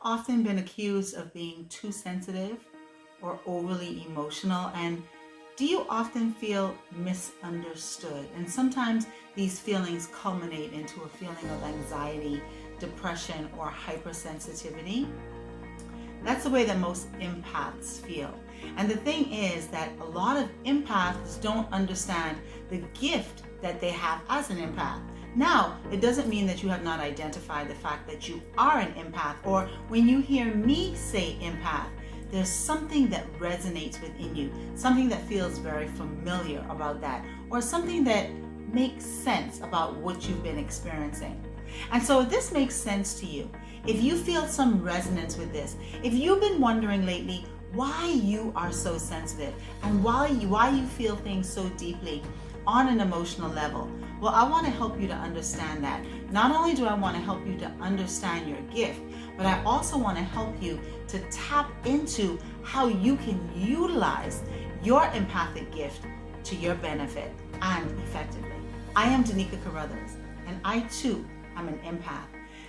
often been accused of being too sensitive or overly emotional? And do you often feel misunderstood? And sometimes these feelings culminate into a feeling of anxiety, depression, or hypersensitivity. That's the way that most empaths feel. And the thing is that a lot of empaths don't understand the gift that they have as an empath. Now, it doesn't mean that you have not identified the fact that you are an empath, or when you hear me say empath, there's something that resonates within you, something that feels very familiar about that, or something that makes sense about what you've been experiencing. And so if this makes sense to you, if you feel some resonance with this, if you've been wondering lately why you are so sensitive and why you feel things so deeply on an emotional level, well, I want to help you to understand that. Not only do I want to help you to understand your gift, but I also want to help you to tap into how you can utilize your empathic gift to your benefit and effectively. I am Danica Carruthers, and I too am an empath.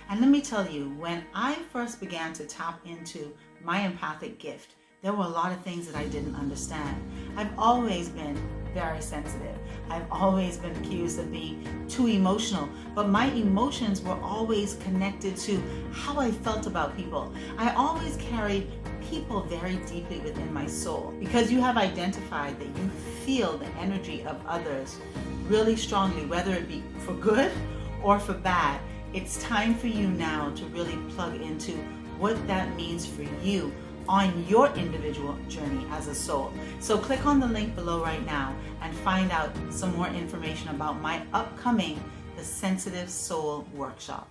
And let me tell you, when I first began to tap into my empathic gift, there were a lot of things that I didn't understand. I've always been very sensitive. I've always been accused of being too emotional, but my emotions were always connected to how I felt about people. I always carried people very deeply within my soul. Because you have identified that you feel the energy of others really strongly, whether it be for good or for bad, it's time for you now to really plug into what that means for you on your individual journey as a soul. So click on the link below right now and find out some more information about my upcoming The Sensitive Soul Workshop.